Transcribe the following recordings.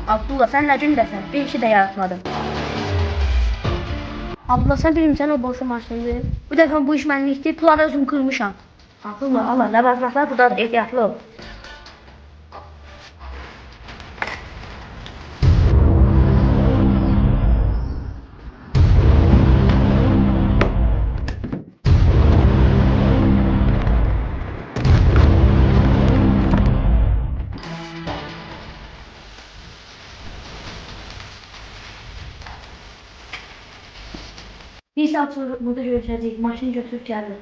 Abdullah sen ne cümlesin? Bir işi de yaratmadın. Abdullah sen bilirsən o boşu maşındır. Bu dəfə bu iş mənlikdir, pulları özüm kırmışam. Abdullah Allah ne bazlaqlar buradadır, ehtiyatlı ol. Bir saat sonra burada görüşəcəyik. Maşını götürüb gəldi.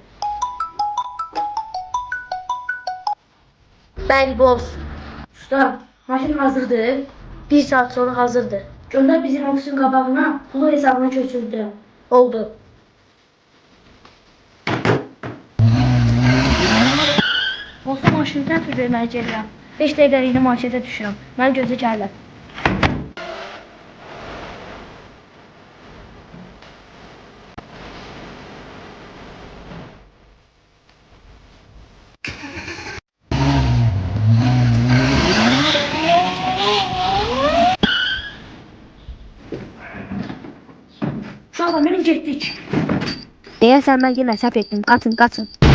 Bəli, boz. Usta, maşın hazırdır. Bir saat sonra hazırdır. Gönder bizim ofisin qabağına, pulu hesabına köçürdü. Oldu. Olsa maşını təhvil verməli gəlirəm. 5 dəqiqəliklə markete düşürəm. Mən gözə gəlirəm. Şu anda benim getdik. Deyəsən mən yenə səhv etdim. Qaçın, qaçın.